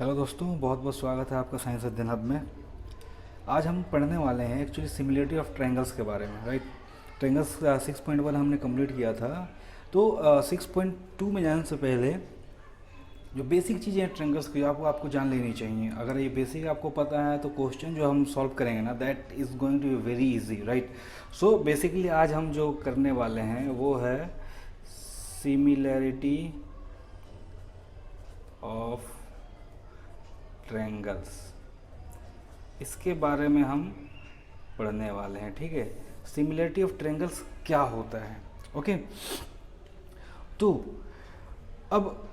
Hello दोस्तों, बहुत बहुत स्वागत है आपका साइंस अध्ययन हब में। आज हम पढ़ने वाले हैं एक्चुअली सिमिलरिटी ऑफ ट्रायंगल्स के बारे में, राइट। ट्रायंगल्स 6.1 हमने कंप्लीट किया था। तो 6.2 में जाने से पहले जो बेसिक चीज़ें हैं ट्रायंगल्स की आपको जान लेनी चाहिए। अगर ये बेसिक आपको पता है तो क्वेश्चन जो हम सॉल्व करेंगे ना, that is going to be very easy, right. So basically आज हम जो करने वाले हैं वो है सिमिलरिटी ऑफ ट्रायंगल्स। इसके बारे में हम पढ़ने वाले हैं, ठीक है। सिमिलरिटी ऑफ ट्रायंगल्स क्या होता है, ओके। तो अब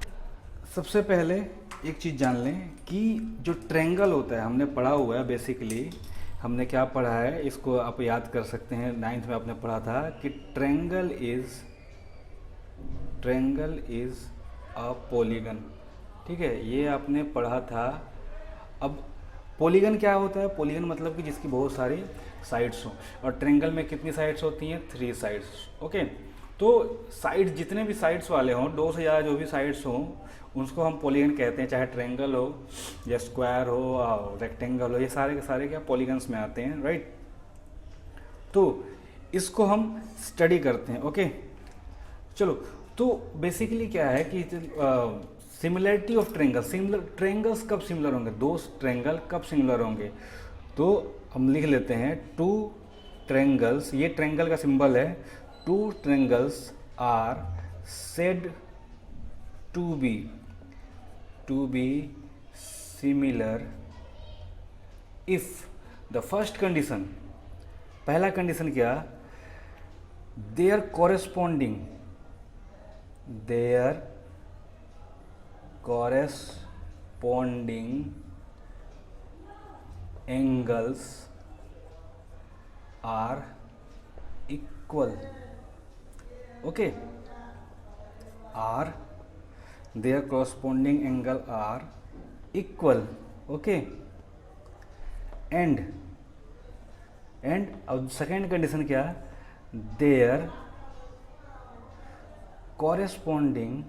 सबसे पहले एक चीज़ जान लें कि जो ट्रायंगल होता है हमने पढ़ा हुआ है। बेसिकली हमने क्या पढ़ा है इसको आप याद कर सकते हैं। 9th में आपने पढ़ा था कि ट्रायंगल इज अ पॉलीगन, ठीक है। ये आपने पढ़ा था। अब पॉलीगन क्या होता है? पॉलीगन मतलब कि जिसकी बहुत सारी साइड्स हो, और ट्रायंगल में कितनी साइड्स होती हैं? 3 साइड्स, ओके। तो साइड्स जितने भी साइड्स वाले हों, 2 से ज़्यादा जो भी साइड्स हों, उसको हम पॉलीगन कहते हैं। चाहे ट्रायंगल हो या स्क्वायर हो, रेक्टेंगल हो, ये सारे के सारे क्या पॉलीगन्स में आते हैं, राइट। तो इसको हम स्टडी करते हैं, ओके। चलो, तो बेसिकली क्या है कि similarity of triangle, similar triangles कब सिमिलर होंगे? 2 ट्रायंगल कब सिमिलर होंगे? तो हम लिख लेते हैं 2 ट्रायंगल्स, ये ट्रायंगल का सिंबल है। 2 triangles are said to be similar if the first condition, पहला कंडीशन क्या? There corresponding angles are equal, okay, their corresponding angle are equal, okay, and अब सेकेंड कंडीशन क्या? their corresponding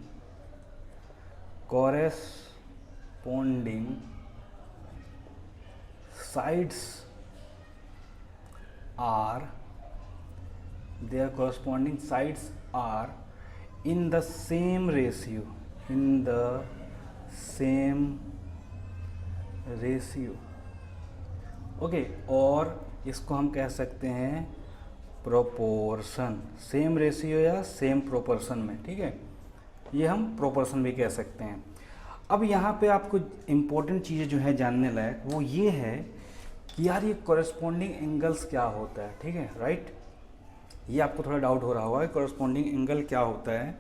sides are in the same ratio, okay. और इसको हम कह सकते हैं प्रोपोर्शन, सेम रेशियो या सेम प्रोपोर्शन में, ठीक है। ये हम प्रोपोर्शन भी कह सकते हैं। अब यहाँ पे आपको इम्पोर्टेंट चीज़ें जो है जानने लायक वो ये है कि यार ये कॉरेस्पॉन्डिंग एंगल्स क्या होता है, ठीक है, राइट। ये आपको थोड़ा डाउट हो रहा होगा कि कॉरेस्पॉन्डिंग एंगल क्या होता है,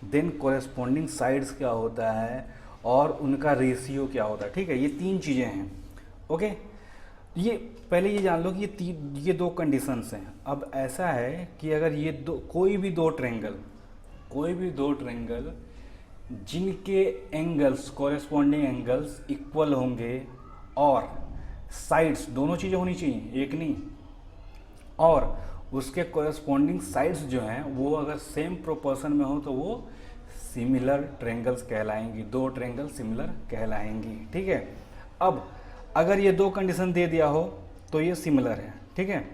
देन कॉरेस्पॉन्डिंग साइड्स क्या होता है, और उनका रेशियो क्या होता है, ठीक है। ये 3 चीज़ें हैं, ओके। ये पहले ये जान लो कि ये 2 कंडीशंस हैं। अब ऐसा है कि अगर ये कोई भी दो ट्रायंगल जिनके एंगल्स, कॉरेस्पॉन्डिंग एंगल्स इक्वल होंगे, और साइड्स, दोनों चीज़ें होनी चाहिए, एक नहीं, और उसके कॉरेस्पॉन्डिंग साइड्स जो हैं वो अगर सेम प्रोपोर्शन में हो तो वो सिमिलर ट्रायंगल्स कहलाएंगी, 2 ट्रायंगल सिमिलर कहलाएंगी, ठीक है। अब अगर ये 2 कंडीशन दे दिया हो तो ये सिमिलर है, ठीक है,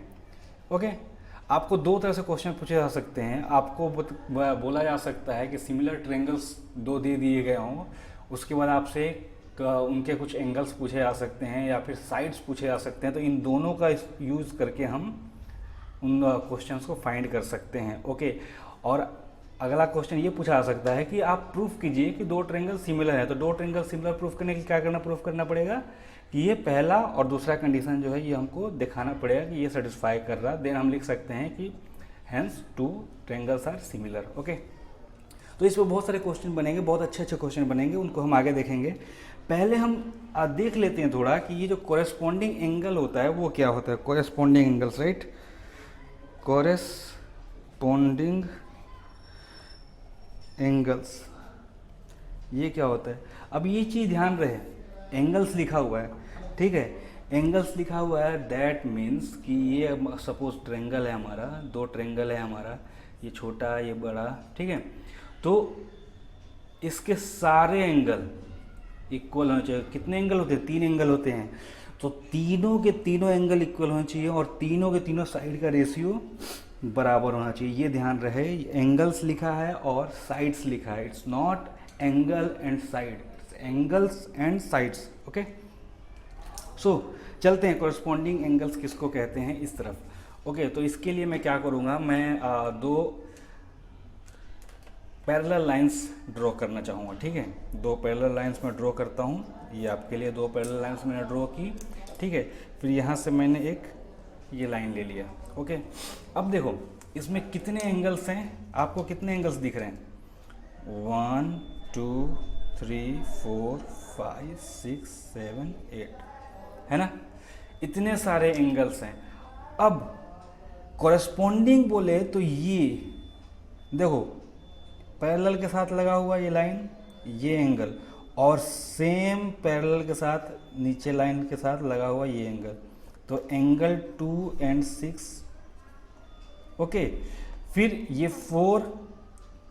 ओके। आपको 2 तरह से क्वेश्चन पूछे जा सकते हैं। आपको बोला जा सकता है कि सिमिलर ट्रायंगल्स 2 दे दिए गए हों, उसके बाद आपसे उनके कुछ एंगल्स पूछे जा सकते हैं या फिर साइड्स पूछे जा सकते हैं। तो इन दोनों का यूज़ करके हम उन क्वेश्चंस को फाइंड कर सकते हैं, ओके। और अगला क्वेश्चन ये पूछा जा सकता है कि आप प्रूफ कीजिए कि 2 ट्रायंगल सिमिलर है। तो 2 ट्रायंगल सिमिलर प्रूफ करने के लिए क्या प्रूफ करना पड़ेगा कि ये पहला और दूसरा कंडीशन जो है ये हमको दिखाना पड़ेगा कि ये सेटिस्फाई कर रहा। देन हम लिख सकते हैं कि hence 2 triangles are similar, okay. तो इस पर बहुत सारे क्वेश्चन बनेंगे, बहुत अच्छे क्वेश्चन बनेंगे, उनको हम आगे देखेंगे। पहले हम देख लेते हैं थोड़ा कि ये जो कॉरेस्पॉन्डिंग एंगल होता है वो क्या होता है। Corresponding angles, right, corresponding angles, ये क्या होता है? अब ये चीज़ ध्यान रहे, एंगल्स लिखा हुआ है, ठीक है, एंगल्स लिखा हुआ है, दैट मीन्स कि ये सपोज ट्रायंगल है हमारा, 2 ट्रायंगल है हमारा, ये छोटा ये बड़ा, ठीक है। तो इसके सारे एंगल इक्वल होना चाहिए। कितने एंगल होते हैं? 3 एंगल होते हैं। तो तीनों के तीनों एंगल इक्वल होना चाहिए और तीनों के तीनों साइड का रेशियो बराबर होना चाहिए। ये ध्यान रहे, एंगल्स लिखा है और साइड्स लिखा है। It's not angle and side, it's angles and sides. Okay, so चलते हैं कोरस्पॉन्डिंग एंगल्स किसको कहते हैं इस तरफ। ओके, तो इसके लिए मैं क्या करूँगा, मैं दो पैरेलल लाइंस ड्रॉ करना चाहूँगा। ठीक है, दो पैरेलल लाइंस मैं ड्रॉ करता हूँ। ये आपके लिए दो पैरेलल लाइंस मैंने ड्रॉ की। ठीक है, फिर यहाँ से मैंने एक ये लाइन ले लिया। ओके, अब देखो इसमें कितने एंगल्स हैं, आपको कितने एंगल्स दिख रहे हैं? 1 2 3 4 5 6 7 8, है ना? इतने सारे एंगल्स हैं। अब कॉरेस्पॉन्डिंग बोले तो ये देखो, पैरेलल के साथ लगा हुआ ये लाइन, ये एंगल, और सेम पैरेलल के साथ नीचे लाइन के साथ लगा हुआ ये एंगल, तो एंगल 2 and 6। ओके, फिर ये 4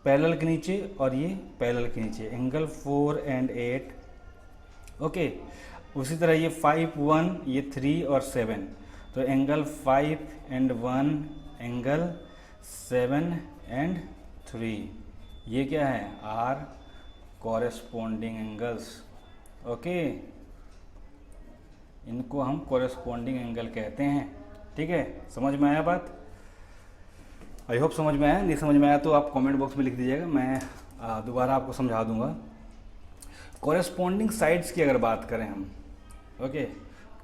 पैरेलल के नीचे और ये पैरेलल के नीचे, एंगल 4 and 8। ओके, उसी तरह ये 5 1, ये 3 और 7, तो एंगल 5 and 1, एंगल 7 and 3। ये क्या है? Are corresponding angles. ओके, इनको हम कॉरेस्पॉन्डिंग एंगल कहते हैं। ठीक है, समझ में आया बात? आई होप समझ में आया। नहीं समझ में आया तो आप कमेंट बॉक्स में लिख दीजिएगा, मैं दोबारा आपको समझा दूंगा। कॉरेस्पॉन्डिंग साइड्स की अगर बात करें हम, ओके,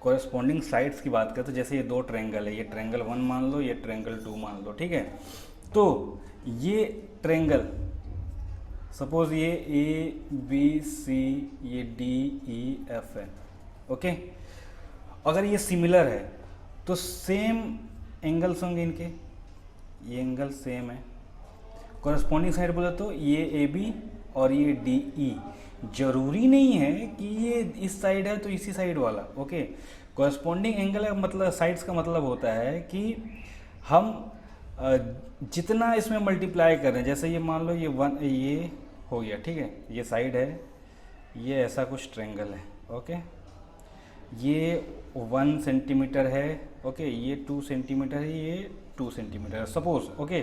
कॉरेस्पॉन्डिंग साइड्स की बात करें तो जैसे ये दो ट्रायंगल है, ये ट्रायंगल 1 मान लो, ये ट्रायंगल 2 मान लो। ठीक है, तो ये ट्रायंगल सपोज ये ABC, ये DEF है। ओके, अगर ये सिमिलर है तो सेम एंगल्स होंगे इनके, ये एंगल सेम है। कॉरेस्पॉन्डिंग साइड बोले तो ये AB और ये DE, जरूरी नहीं है कि ये इस साइड है तो इसी साइड वाला। ओके, कॉरेस्पॉन्डिंग एंगल का मतलब, साइड्स का मतलब होता है कि हम जितना इसमें मल्टीप्लाई कर रहे हैं, जैसे ये मान लो ये 1 ये हो गया। ठीक है, ये साइड है, ये ऐसा कुछ ट्रायंगल है। ओके, ये 1 सेंटीमीटर है। ओके, ये 2 सेंटीमीटर है, ये 2 सेंटीमीटर है सपोज। ओके,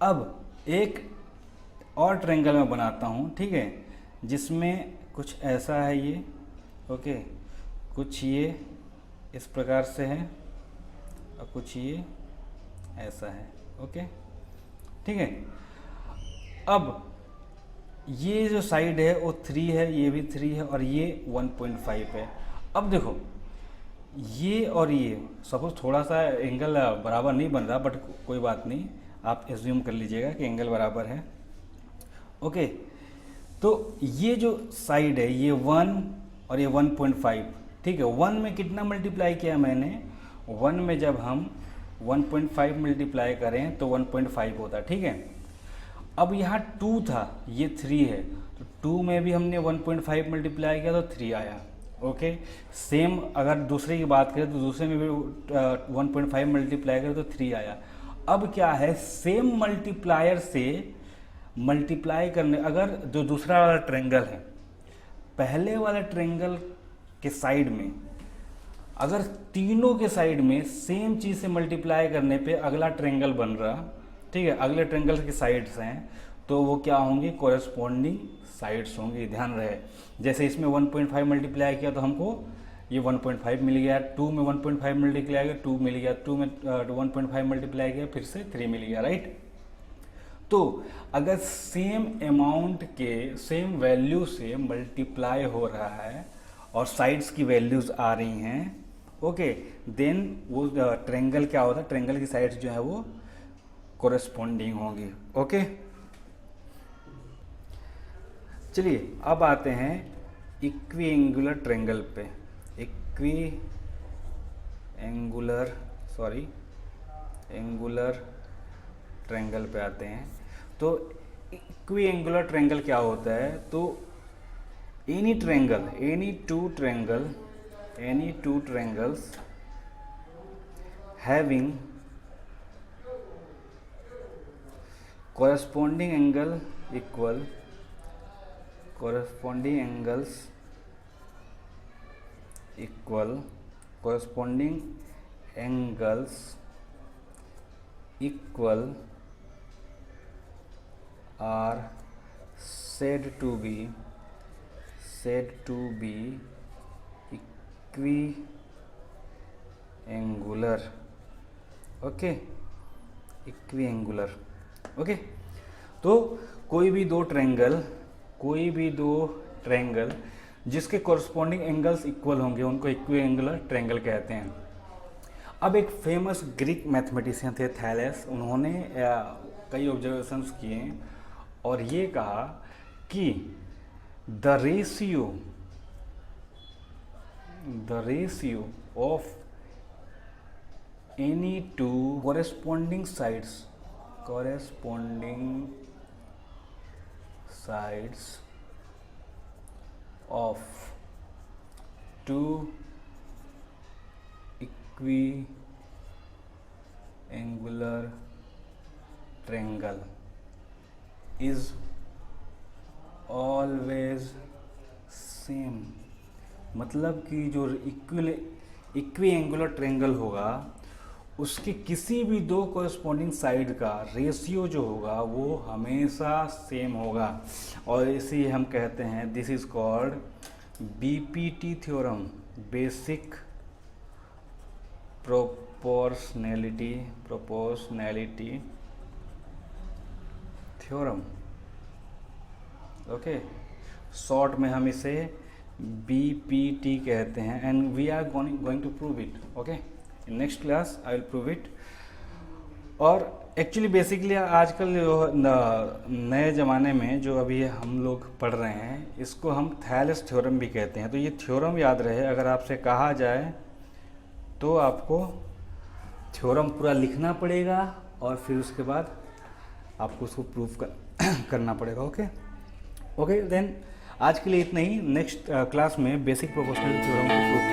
अब एक और ट्रायंगल मैं बनाता हूँ। ठीक है, जिसमें कुछ ऐसा है ये। ओके, कुछ ये इस प्रकार से है और कुछ ये ऐसा है। ओके, ठीक है, अब ये जो साइड है वो 3 है, ये भी 3 है और ये 1.5 है। अब देखो ये और ये सपोज थोड़ा सा एंगल बराबर नहीं बन रहा, बट कोई बात नहीं, आप एज्यूम कर लीजिएगा कि एंगल बराबर है। ओके, तो ये जो साइड है ये 1 और ये 1.5। ठीक है, 1 में कितना मल्टीप्लाई किया मैंने? 1 में जब हम 1.5 मल्टीप्लाई करें तो 1.5 होता है। ठीक है, अब यहाँ 2 था, ये 3 है, तो 2 में भी हमने 1.5 मल्टीप्लाई किया तो 3 आया। ओके, सेम अगर दूसरे की बात करें तो दूसरे में भी 1.5 मल्टीप्लाई करें तो 3 आया। अब क्या है, सेम मल्टीप्लायर से मल्टीप्लाई करने, अगर जो दूसरा वाला ट्रायंगल है, पहले वाले ट्रायंगल के साइड में अगर तीनों के साइड में सेम चीज़ से मल्टीप्लाई करने पे अगला ट्रायंगल बन रहा, ठीक है, अगले ट्रायंगल की साइड्स हैं, तो वो क्या होंगी? कॉरेस्पॉन्डिंग साइड्स होंगी। ध्यान रहे, जैसे इसमें 1.5 मल्टीप्लाई किया तो हमको ये 1.5 मिल गया, 2 में 1.5 मल्टीप्लाई किया 2 मिल गया, 2 में 1.5 मल्टीप्लाई किया फिर से 3 मिल गया, राइट? तो अगर सेम अमाउंट के सेम वैल्यू से मल्टीप्लाई हो रहा है और साइड्स की वैल्यूज आ रही हैं, ओके, देन वो ट्रायंगल क्या होता है? ट्रायंगल की साइड्स जो है वो कोरेस्पॉन्डिंग होंगी। ओके, चलिए अब आते हैं इक्विएंगुलर ट्रायंगल पे। एंगुलर ट्रायंगल पे आते हैं। तो इक्विएंगुलर ट्रायंगल क्या होता है? तो any two triangles having corresponding angle equal corresponding angles equal, corresponding angles equal are said to be equiangular. Okay, equiangular. Okay, तो कोई भी दो ट्रायंगल जिसके कॉरस्पॉन्डिंग एंगल्स इक्वल होंगे उनको इक्विएंगुलर ट्रायंगल कहते हैं. अब एक फेमस ग्रीक मैथमेटिशियन थे थैलेस, उन्होंने कई ऑब्जर्वेशंस किए और ये कहा कि the ratio of any two corresponding sides of two equiangular triangle is always same. मतलब कि जो इक्विएंगुलर ट्रायंगल होगा उसके किसी भी दो कॉरस्पॉन्डिंग साइड का रेशियो जो होगा वो हमेशा सेम होगा और इसे हम कहते हैं, this is called BPT theorem, basic proportionality theorem. Okay, short में हम इसे बीपीटी कहते हैं and we are going to prove it. Okay, in next class I will prove it. और एक्चुअली बेसिकली आजकल जो नए ज़माने में जो अभी हम लोग पढ़ रहे हैं इसको हम थैलेस थ्योरम भी कहते हैं. तो ये थ्योरम याद रहे, अगर आपसे कहा जाए तो आपको थ्योरम पूरा लिखना पड़ेगा और फिर उसके बाद आपको उसको प्रूफ करना पड़ेगा. ओके, देन आज के लिए इतना ही. नेक्स्ट क्लास में बेसिक प्रोपोर्शनल थ्योरम को प्रूव